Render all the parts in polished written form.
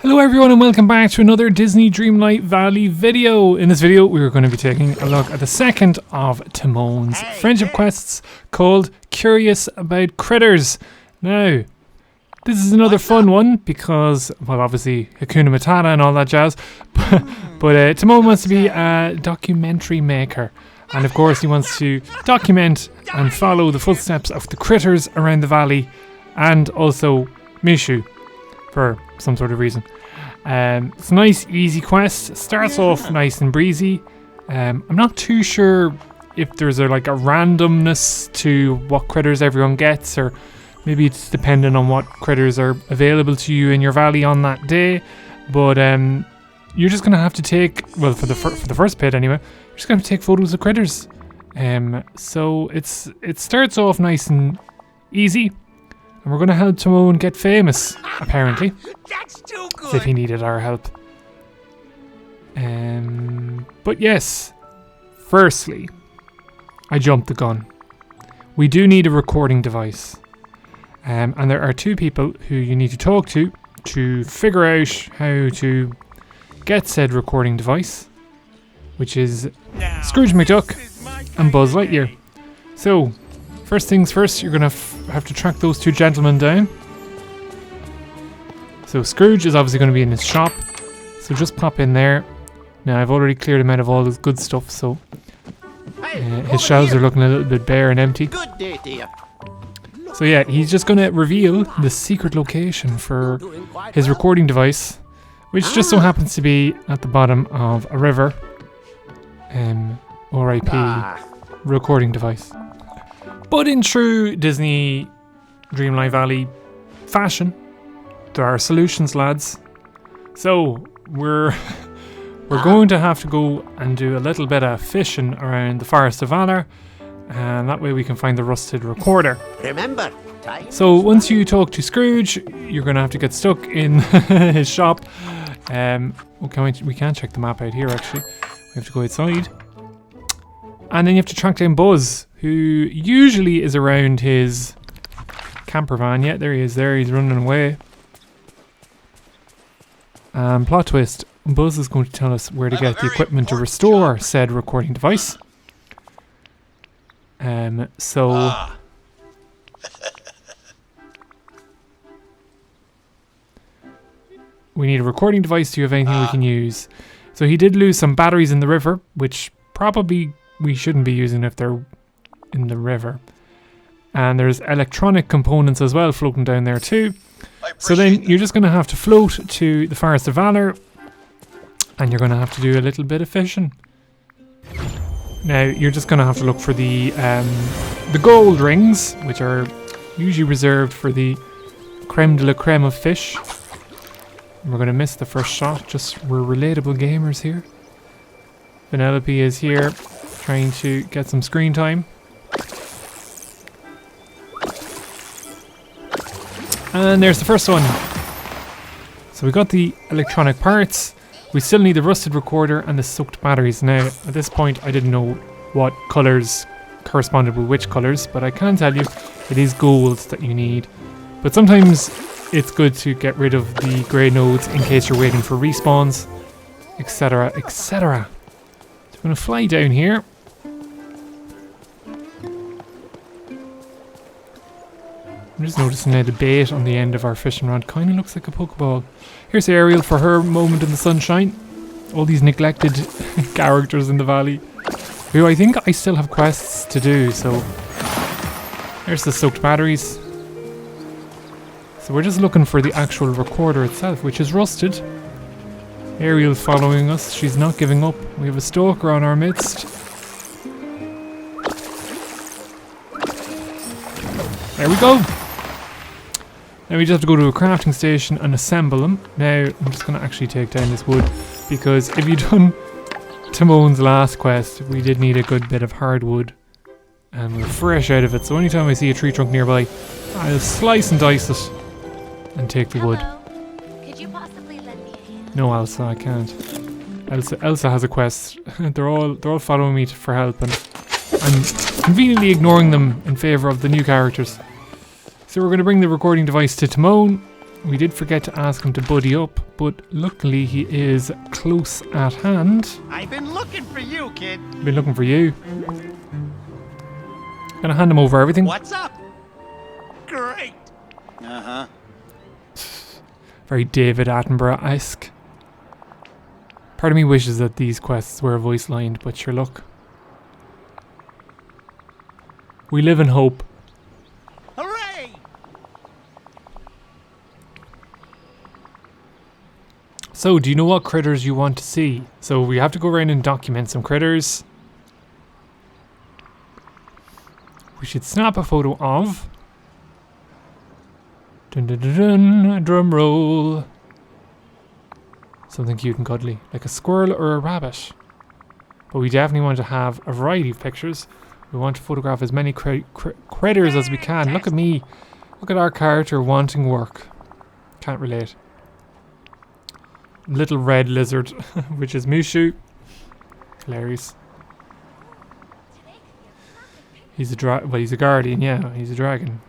Hello everyone and welcome back to another Disney Dreamlight Valley video. In this video we are going to be taking a look at the second of Timone's friendship quests called Curious About Critters. Now, this is another fun one because, well, obviously Hakuna Matata and all that jazz, but Timone wants to be a documentary maker. And of course he wants to document and follow the footsteps of the critters around the valley and also Mushu for some sort of reason. It's a nice easy quest. Starts off nice and breezy. I'm not too sure if there's a randomness to what critters everyone gets, or maybe it's dependent on what critters are available to you in your valley on that day. But you're just gonna have to take, well, for the first bit anyway, you're just gonna have to take photos of critters. So it starts off nice and easy. And we're going to help Timone get famous, apparently. That's too good. As if he needed our help. But yes, firstly, I jumped the gun. We do need a recording device. And there are two people who you need to talk to figure out how to get said recording device, which is Scrooge McDuck and Buzz Lightyear. So, first things first, you're going to have to track those two gentlemen down. So Scrooge is obviously going to be in his shop, so just pop in there. Now I've already cleared him out of all his good stuff, so his shelves are looking a little bit bare and empty. Good day to you. So yeah, he's just going to reveal the secret location for his recording device, which just so happens to be at the bottom of a river. R.I.P. recording device. But in true Disney Dreamlight Valley fashion, there are solutions, lads. So we're going to have to go and do a little bit of fishing around the Forest of Valor, and that way we can find the rusted recorder. Remember, so once you talk to Scrooge, you're going to have to get stuck in his shop. We can't check the map out here actually. We have to go outside. And then you have to track down Buzz, who usually is around his camper van. Yeah, there he is there. He's running away. Plot twist. Buzz is going to tell us where to get the equipment to restore said recording device. We need a recording device. Do you have anything we can use? So he did lose some batteries in the river, which probably we shouldn't be using if they're in the river. And there's electronic components as well floating down there too. So then you're just going to have to float to the Forest of Valor, and you're going to have to do a little bit of fishing. Now you're just going to have to look for the gold rings, which are usually reserved for the creme de la creme of fish. We're going to miss the first shot, we're relatable gamers here. Penelope is here trying to get some screen time. And there's the first one. So we got the electronic parts. We still need the rusted recorder and the soaked batteries. Now, at this point, I didn't know what colours corresponded with which colours, but I can tell you it is gold that you need. But sometimes it's good to get rid of the grey nodes in case you're waiting for respawns, etc, etc. So I'm going to fly down here. I'm just noticing now the bait on the end of our fishing rod kind of looks like a Pokeball. Here's Ariel for her moment in the sunshine. All these neglected characters in the valley, who I think I still have quests to do, so there's the soaked batteries. So we're just looking for the actual recorder itself, which is rusted. Ariel following us, she's not giving up. We have a stalker on our midst. There we go! Now we just have to go to a crafting station and assemble them. Now I'm just going to actually take down this wood, because if you've done Timone's last quest, we did need a good bit of hardwood, and we're fresh out of it, so anytime I see a tree trunk nearby, I'll slice and dice it and take the wood. Could you possibly lend me a hand? No, Elsa, I can't. Elsa has a quest. They're all following me for help, and I'm conveniently ignoring them in favour of the new characters. So we're going to bring the recording device to Timone, We did forget to ask him to buddy up, but luckily he is close at hand. I've been looking for you, kid. Been looking for you. Gonna hand him over everything. What's up? Great. Uh-huh. Very David Attenborough-esque. Part of me wishes that these quests were voice lined, but sure luck. We live in hope. Hooray! So, do you know what critters you want to see? So we have to go around and document some critters. We should snap a photo of... Dun dun dun dun, drum roll. Something cute and cuddly, like a squirrel or a rabbit. But we definitely want to have a variety of pictures. We want to photograph as many critters as we can. Look at me. Look at our character wanting work. Can't relate. Little red lizard, which is Mushu. Hilarious. He's a he's a guardian, yeah. He's a dragon.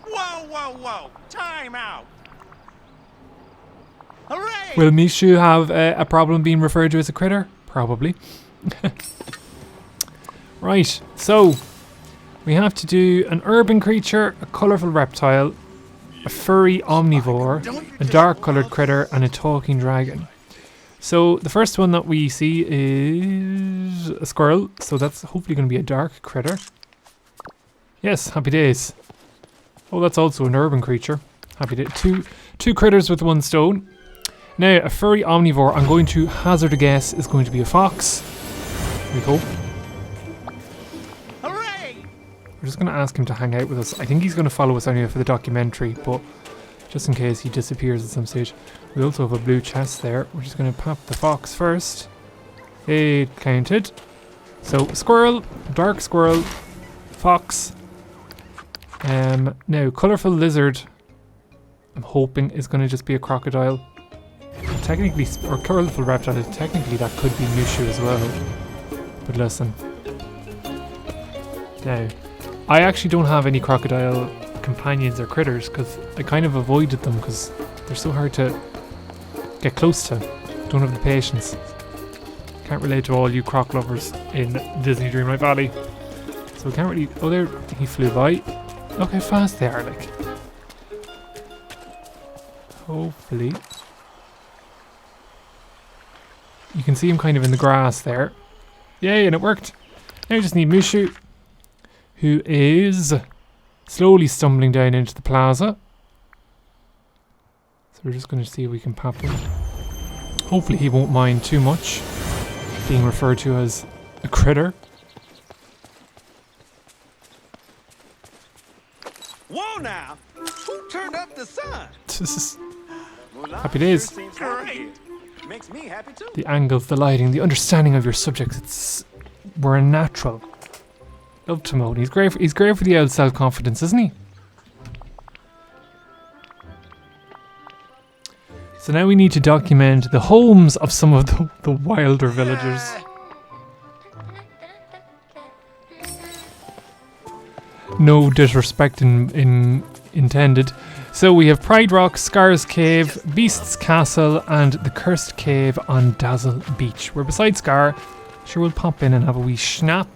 Whoa, whoa, whoa! Time out! Hooray! Will Mushu have a problem being referred to as a critter? Probably. Right, so we have to do an urban creature, a colourful reptile, a furry omnivore, a dark coloured critter, and a talking dragon. So the first one that we see is a squirrel, so that's hopefully going to be a dark critter. Yes, happy days. Oh, that's also an urban creature. Happy day. Two critters with one stone. Now, a furry omnivore, I'm going to hazard a guess, is going to be a fox. We hope. Hooray! We're just going to ask him to hang out with us. I think he's going to follow us anyway for the documentary, but just in case he disappears at some stage. We also have a blue chest there. We're just going to pop the fox first. It counted. So, squirrel, dark squirrel, fox. Now, colourful lizard, I'm hoping is going to just be a crocodile. Technically, or colourful reptile, technically that could be Mushu as well. But listen. Now, I actually don't have any crocodile companions or critters because I kind of avoided them because they're so hard to get close to. Don't have the patience. Can't relate to all you croc lovers in Disney Dreamlight Valley. So we can't really... Oh, there he flew by. Look how fast they are, like. Hopefully. You can see him kind of in the grass there. Yay, and it worked. Now we just need Mushu, who is slowly stumbling down into the plaza. So we're just going to see if we can pop him. Hopefully he won't mind too much being referred to as a critter. Whoa now! Who turned up the sun? Happy days. Great! Makes me happy too. The angles, the lighting, the understanding of your subjects, we're a natural. Love Timone. He's great for the old self-confidence, isn't he? So now we need to document the homes of some of the wilder villagers. No disrespect intended. So we have Pride Rock, Scar's Cave, Beast's Castle, and the Cursed Cave on Dazzle Beach. We're beside Scar. Sure, we'll pop in and have a wee snap.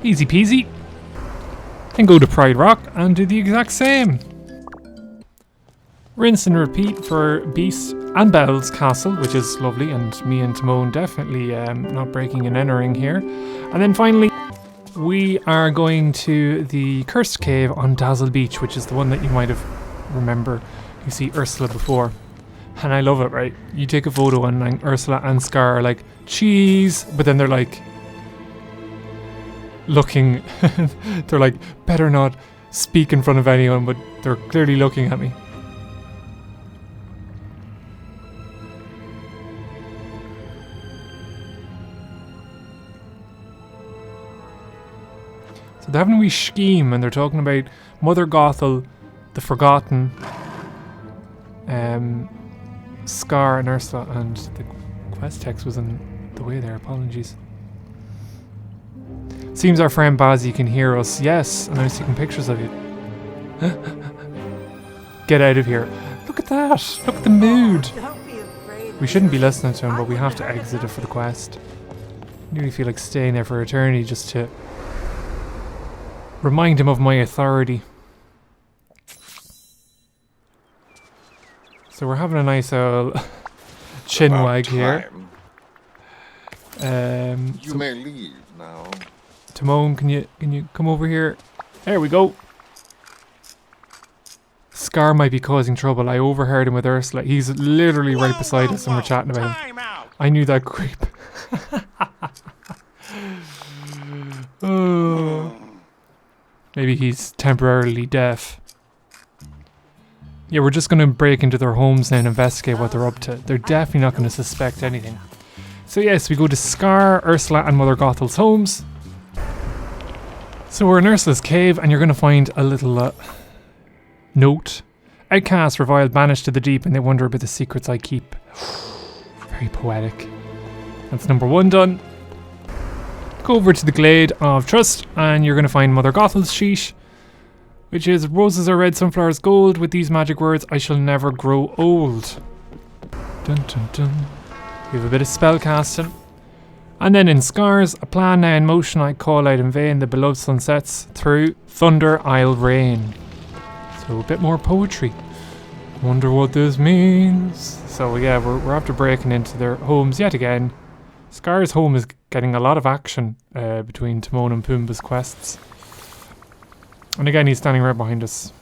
Easy peasy. Then go to Pride Rock and do the exact same. Rinse and repeat for Beast and Belle's Castle, which is lovely, and me and Timone definitely not breaking and entering here. And then finally, we are going to the Cursed Cave on Dazzle Beach, which is the one that you might have remember. You see Ursula before. And I love it, right? You take a photo and like, Ursula and Scar are like, cheese, but then they're like, looking, they're like, better not speak in front of anyone, but they're clearly looking at me. So they're having a wee scheme and they're talking about Mother Gothel, the Forgotten, Scar and Ursula, and the quest text was in the way there. Apologies. Seems our friend Bazzy can hear us. Yes, and I was taking pictures of you. Get out of here. Look at that. Look at the mood. We shouldn't be listening to him, but we have to exit it for the quest. I nearly feel like staying there for eternity just to remind him of my authority. So we're having a nice old chin wag here. You may leave now. Timon, can you come over here? There we go. Scar might be causing trouble. I overheard him with Ursula. He's literally right beside us and we're chatting about him. I knew that creep. Oh. Maybe he's temporarily deaf. Yeah, we're just going to break into their homes now and investigate what they're up to. They're definitely not going to suspect anything. So yes, we go to Scar, Ursula and Mother Gothel's homes. So we're in Ursula's cave and you're going to find a little note. Outcast, reviled, banished to the deep, and they wonder about the secrets I keep. Very poetic. That's number 1 done. Go over to the Glade of Trust and you're going to find Mother Gothel's sheet, which is roses are red, sunflowers gold. With these magic words, I shall never grow old. Dun dun dun. We have a bit of spell casting. And then in Scars, a plan now in motion, I call out in vain. The beloved sun sets through, thunder I'll rain. So a bit more poetry. Wonder what this means. So yeah, we're after breaking into their homes yet again. Scar's home is getting a lot of action between Timon and Pumbaa's quests. And again, he's standing right behind us.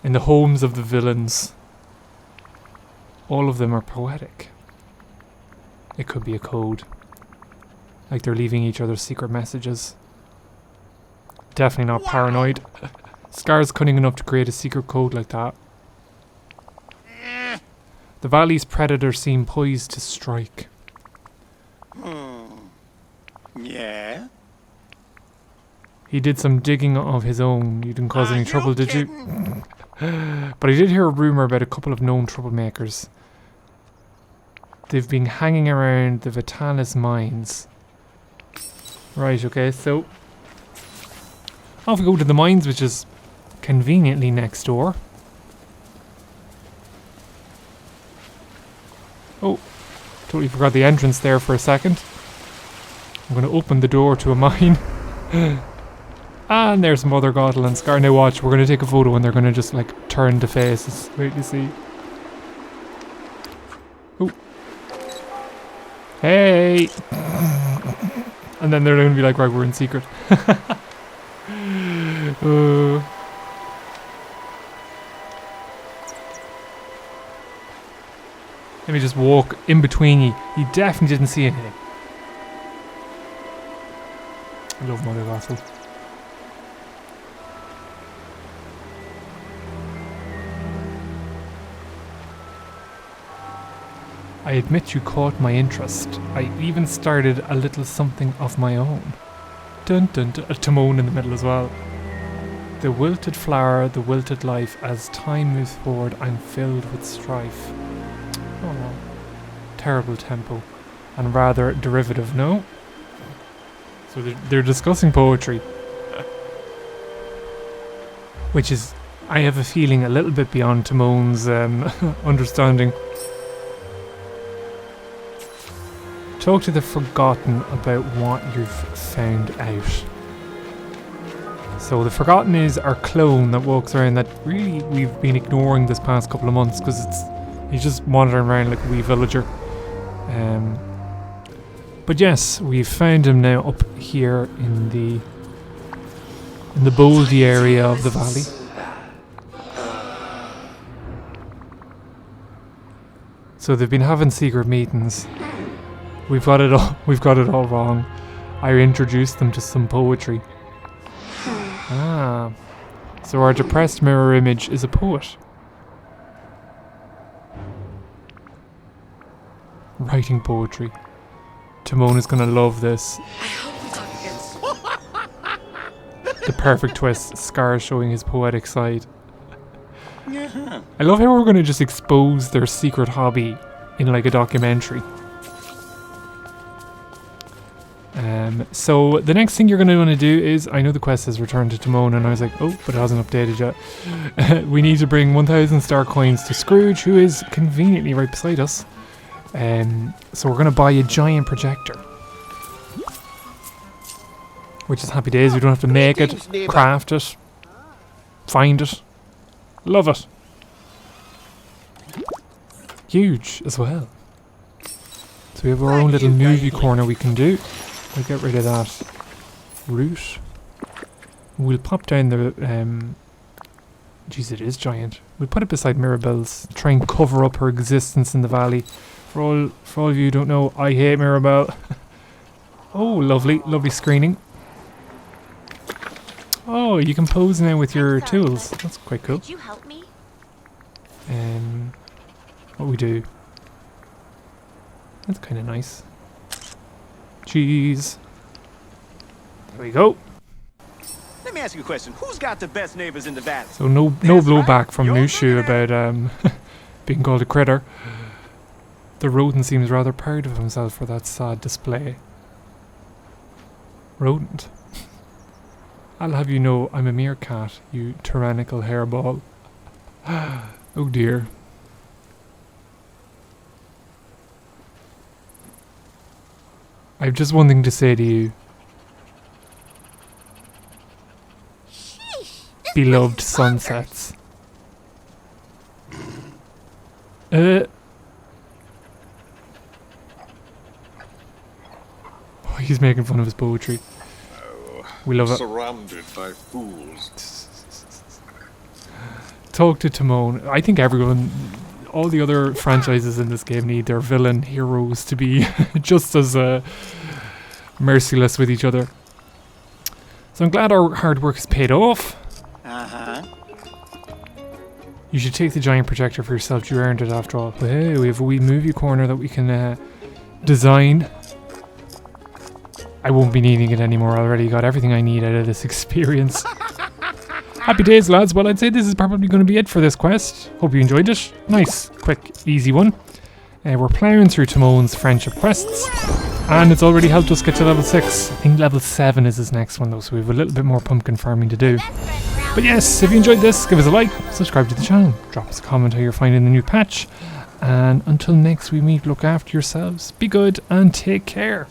In the homes of the villains. All of them are poetic. It could be a code. Like they're leaving each other secret messages. Definitely not paranoid. Scar's cunning enough to create a secret code like that. The valley's predators seem poised to strike. Yeah? He did some digging of his own. You didn't cause any trouble, did you? But I did hear a rumour about a couple of known troublemakers. They've been hanging around the Vitalis mines. Right, okay, so off we go to the mines, which is conveniently next door. Oh, totally forgot the entrance there for a second. I'm going to open the door to a mine. And there's Mother Gothel and Scar. Now watch, we're going to take a photo and they're going to just like turn to faces. Wait, you see. Oh. Hey! And then they're going to be like, right, we're in secret. Let me just walk in between you. You definitely didn't see anything. I love Mother Gothel. I admit you caught my interest. I even started a little something of my own. Dun dun dun. A Timon in the middle as well. The wilted flower, the wilted life. As time moves forward, I'm filled with strife. Oh no. Terrible tempo. And rather derivative, no? So they're discussing poetry. Which is, I have a feeling, a little bit beyond Timon's understanding. Talk to the Forgotten about what you've found out. So the Forgotten is our clone that walks around that really we've been ignoring this past couple of months because he's just wandering around like a wee villager. But yes, we've found him now up here in the Boldy area of the valley. So they've been having secret meetings. We've got it all wrong. I introduced them to some poetry. Ah. So our depressed mirror image is a poet. Writing poetry. Timon is gonna love this. The perfect twist. Scar showing his poetic side. I love how we're gonna just expose their secret hobby in like a documentary. So the next thing you're going to want to do is, I know the quest says return to Timon, and I was like, oh, but it hasn't updated yet. We need to bring 1,000 star coins to Scrooge, who is conveniently right beside us. So we're going to buy a giant projector, which is happy days. We don't have to make it, craft it, find it. Love it. Huge as well. So we have our own little movie corner we can do. We'll get rid of that route. We'll pop down the... Jeez, it is giant. We'll put it beside Mirabelle's. Try and cover up her existence in the valley. For all of you who don't know, I hate Mirabelle. Oh, lovely. Lovely screening. Oh, you can pose now with your tools. That's quite cool. Could you help me? What we do. That's kind of nice. Cheese. There we go. Let me ask you a question. Who's got the best neighbors in the valley? So no blowback from Mushu about being called a critter. The rodent seems rather proud of himself for that sad display. Rodent. I'll have you know I'm a meerkat, you tyrannical hairball. Oh dear. I have just one thing to say to you. Beloved sunsets. Oh, he's making fun of his poetry. We love it. Surrounded by fools. Talk to Timon. I think everyone, all the other franchises in this game need their villain heroes to be just as merciless with each other. So I'm glad our hard work has paid off. You should take the giant projector for yourself. You earned it after all. But hey, we have a wee movie corner that we can design. I won't be needing it anymore. I already got everything I need out of this experience. Happy days, lads. Well, I'd say this is probably going to be it for this quest. Hope you enjoyed it. Nice, quick, easy one. We're ploughing through Timon's friendship quests, and it's already helped us get to level 6. I think level 7 is his next one though, so we have a little bit more pumpkin farming to do. But yes, if you enjoyed this, give us a like, subscribe to the channel, drop us a comment how you're finding the new patch, and until next we meet, look after yourselves, be good, and take care.